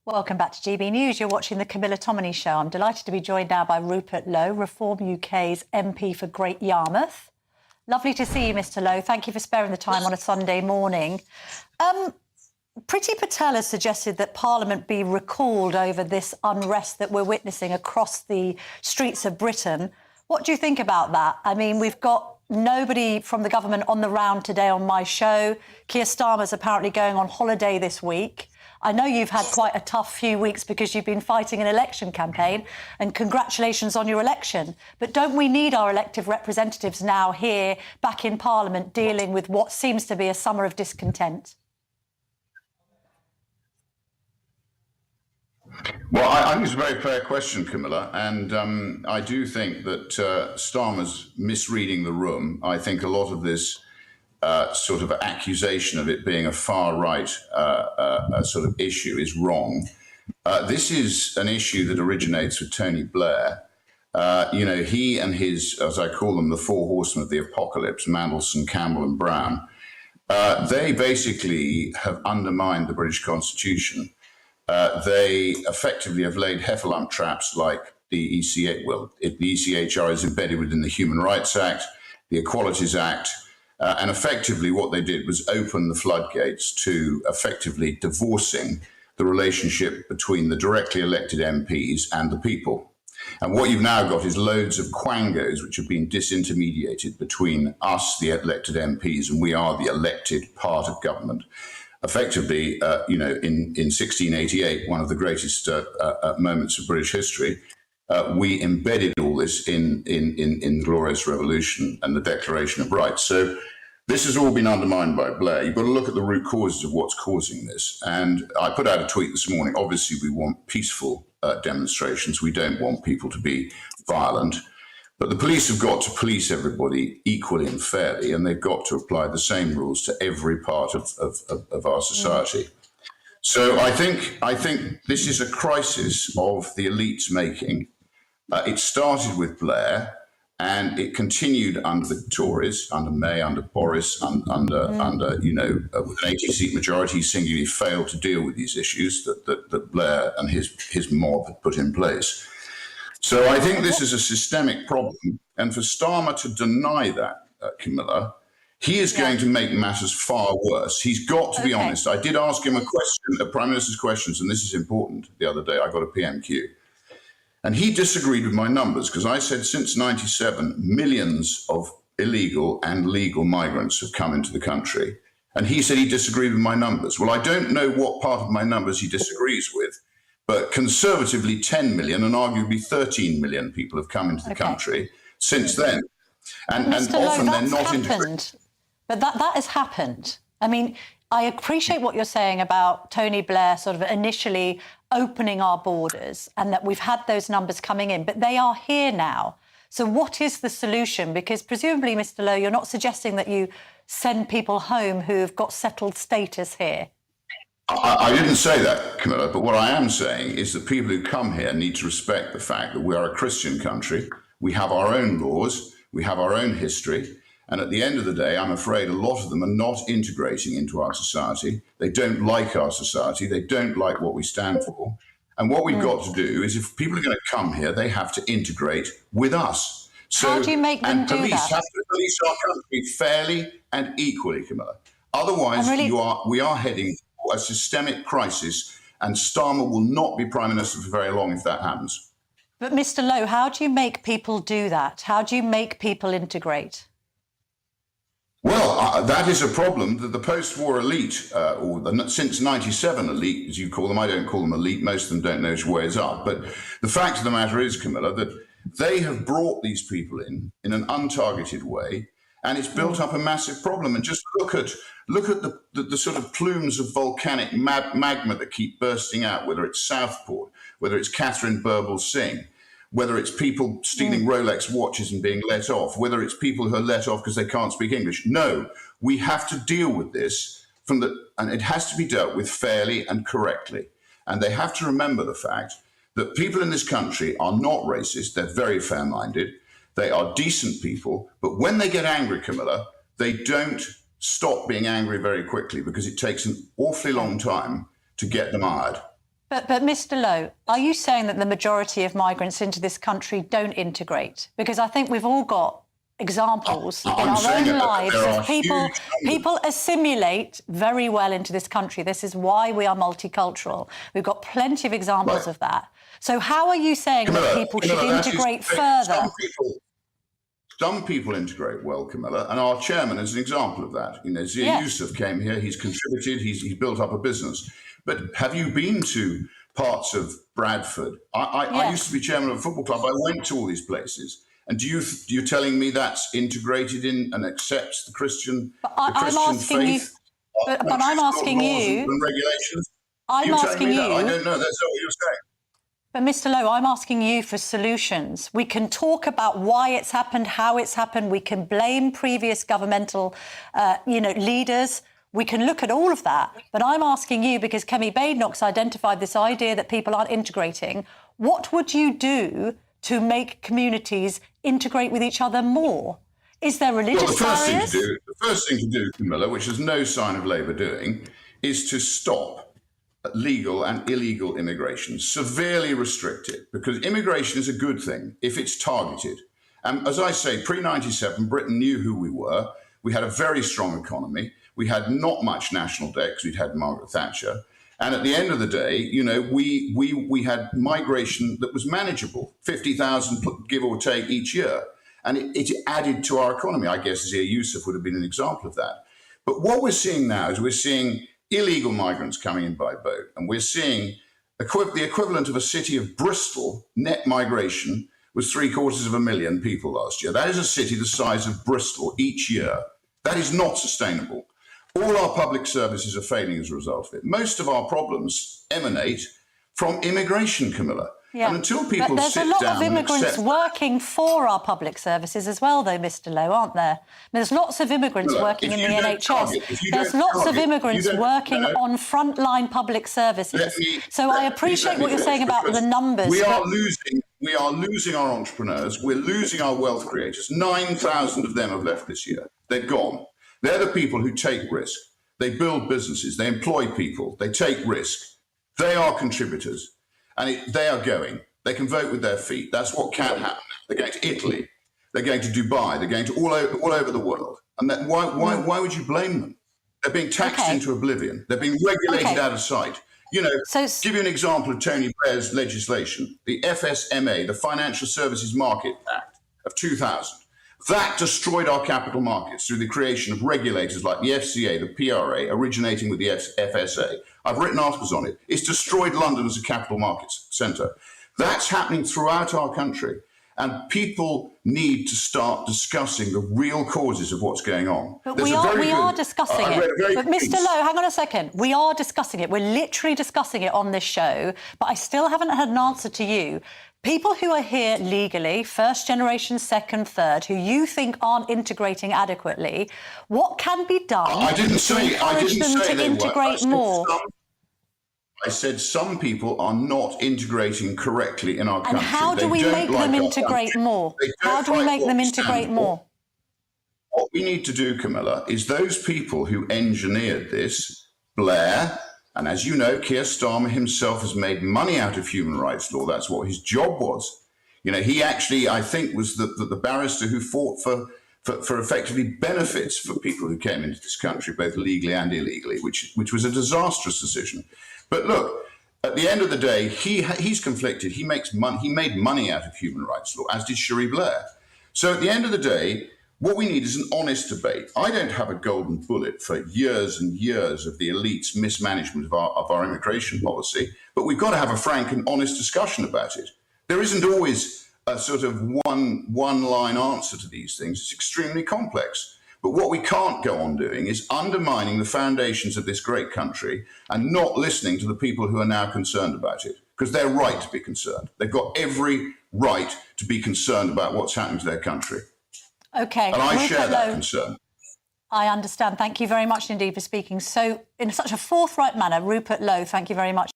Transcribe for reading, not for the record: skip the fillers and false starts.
Welcome back to GB News. You're watching the Camilla Tominey Show. I'm delighted to be joined now by Rupert Lowe, Reform UK's MP for Great Yarmouth. Lovely to see you, Mr. Lowe. Thank you for sparing the time on a Sunday morning. Priti Patel has suggested that Parliament be recalled over this unrest that we're witnessing across the streets of Britain. What do you think about that? I mean, we've got nobody from the government on the round today on my show. Keir Starmer's apparently going on holiday this week. I know you've had quite a tough few weeks because you've been fighting an election campaign, and congratulations on your election. But don't we need our elected representatives now here, back in Parliament, dealing with what seems to be a summer of discontent? Well, I think it's a very fair question, Camilla, and I do think that Starmer's misreading the room. I think a lot of this sort of accusation of it being a far-right sort of issue is wrong. This is an issue that originates with Tony Blair. He and his, as I call them, the four horsemen of the apocalypse, Mandelson, Campbell and Brown, they basically have undermined the British Constitution. They effectively have laid heffalump traps like the ECH. Well, the ECHR is embedded within the Human Rights Act, the Equalities Act, and effectively what they did was open the floodgates to effectively divorcing the relationship between the directly elected MPs and the people. And what you've now got is loads of quangos which have been disintermediated between us, the elected MPs, and we are the elected part of government. Effectively, in 1688, one of the greatest moments of British history, we embedded all this in the Glorious Revolution and the Declaration of Rights. So this has all been undermined by Blair. You've got to look at the root causes of what's causing this. And I put out a tweet this morning. Obviously, we want peaceful demonstrations. We don't want people to be violent. But the police have got to police everybody equally and fairly, and they've got to apply the same rules to every part of our society. So I think this is a crisis of the elites making. It started with Blair, and it continued under the Tories, under May, under Boris, with an 80-seat majority. He singularly failed to deal with these issues that Blair and his mob had put in place. So I think this is a systemic problem, and for Starmer to deny that, Camilla, he is going to make matters far worse. He's got to be honest. I did ask him a question, a Prime Minister's questions, and this is important. The other day I got a PMQ, and he disagreed with my numbers because I said since '97, millions of illegal and legal migrants have come into the country, and he said he disagreed with my numbers. Well, I don't know what part of my numbers he disagrees with. But conservatively, 10 million and arguably 13 million people have come into the country since then. And often they're not integrated. But that has happened. I mean, I appreciate what you're saying about Tony Blair sort of initially opening our borders and that we've had those numbers coming in, but they are here now. So what is the solution? Because presumably, Mr. Lowe, you're not suggesting that you send people home who've got settled status here. I didn't say that, Camilla, but what I am saying is that people who come here need to respect the fact that we are a Christian country. We have our own laws, we have our own history, and at the end of the day, I'm afraid a lot of them are not integrating into our society. They don't like our society, they don't like what we stand for. And what we've got to do is, if people are going to come here, they have to integrate with us. So, how do you make them do that? And police have to police our country fairly and equally, Camilla. Otherwise, we are heading a systemic crisis, and Starmer will not be Prime Minister for very long if that happens. But Mr. Lowe, how do you make people do that? How do you make people integrate? Well, that is a problem that the post-war elite, or the since '97 elite, as you call them, I don't call them elite, most of them don't know which way is up. But the fact of the matter is, Camilla, that they have brought these people in an untargeted way, and it's built up a massive problem. And just look at the sort of plumes of volcanic magma that keep bursting out, whether it's Southport, whether it's Catherine Burble Singh, whether it's people stealing Rolex watches and being let off, whether it's people who are let off because they can't speak English. No, we have to deal with this and it has to be dealt with fairly and correctly. And they have to remember the fact that people in this country are not racist. They're very fair-minded. They are decent people. But when they get angry, Camilla, they don't stop being angry very quickly because it takes an awfully long time to get them hired. But Mr. Lowe, are you saying that the majority of migrants into this country don't integrate? Because I think we've all got examples in our own lives of people assimilate very well into this country. This is why we are multicultural. We've got plenty of examples of that. So how are you saying that people should integrate further? Some people integrate well, Camilla, and our chairman is an example of that. You know, Zia Yusuf came here, he's contributed, he's built up a business. But have you been to parts of Bradford? I used to be chairman of a football club. I went to all these places. And you're telling me that's integrated in and accepts the Christian faith? But I'm asking you. And regulations? I'm asking you. I don't know. That's not what you're saying. But Mr. Lowe, I'm asking you for solutions. We can talk about why it's happened, how it's happened. We can blame previous governmental, leaders. We can look at all of that. But I'm asking you, because Kemi Badenoch's identified this idea that people aren't integrating, what would you do to make communities integrate with each other more? Is there religious barriers? The first thing to do, Camilla, which there's no sign of Labour doing, is to stop legal and illegal immigration, severely restrict it, because immigration is a good thing if it's targeted. And as I say, pre-97, Britain knew who we were. We had a very strong economy. We had not much national debt because we'd had Margaret Thatcher. And at the end of the day, you know, we had migration that was manageable, 50,000 give or take each year. And it added to our economy. I guess Zia Yusuf would have been an example of that. But what we're seeing now is we're seeing illegal migrants coming in by boat. And we're seeing the equivalent of a city of Bristol. Net migration was 750,000 people last year. That is a city the size of Bristol each year. That is not sustainable. All our public services are failing as a result of it. Most of our problems emanate from immigration, Camilla. Yeah. And until people there's a lot of immigrants working for our public services as well, though, Mr. Lowe, aren't there? There's lots of immigrants working in the NHS. There's lots of immigrants working on frontline public services. So I appreciate what you're saying about the numbers. We are losing our entrepreneurs. We're losing our wealth creators. 9,000 of them have left this year. They're gone. They're the people who take risk. They build businesses. They employ people. They take risk. They are contributors. And they are going. They can vote with their feet. That's what can happen. They're going to Italy. They're going to Dubai. They're going to all over the world. And why would you blame them? They're being taxed into oblivion. They're being regulated out of sight. You know, give you an example of Tony Blair's legislation, the FSMA, the Financial Services Market Act of 2000. That destroyed our capital markets through the creation of regulators like the FCA, the PRA, originating with the FSA. I've written articles on it. It's destroyed London as a capital markets centre. That's happening throughout our country. And people need to start discussing the real causes of what's going on. But we are discussing it. But Mr. Lowe, hang on a second. We are discussing it. We're literally discussing it on this show. But I still haven't had an answer to you. People who are here legally, first generation, second, third, who you think aren't integrating adequately, what can be done to encourage them to integrate more? I said some people are not integrating correctly in our country. And how do we make them integrate more? How do we make them integrate more? What we need to do, Camilla, is those people who engineered this, Blair, and as you know, Keir Starmer himself has made money out of human rights law. That's what his job was. You know, he actually, I think, was the barrister who fought for effectively benefits for people who came into this country, both legally and illegally, which was a disastrous decision. But look, at the end of the day, he's conflicted. He makes money. He made money out of human rights law, as did Cherie Blair. So at the end of the day, what we need is an honest debate. I don't have a golden bullet for years and years of the elite's mismanagement of our immigration policy, but we've got to have a frank and honest discussion about it. There isn't always a sort of one-line answer to these things. It's extremely complex. But what we can't go on doing is undermining the foundations of this great country and not listening to the people who are now concerned about it, because they're right to be concerned. They've got every right to be concerned about what's happening to their country. Okay. And I share that concern. I understand. Thank you very much indeed for speaking so in such a forthright manner. Rupert Lowe, thank you very much.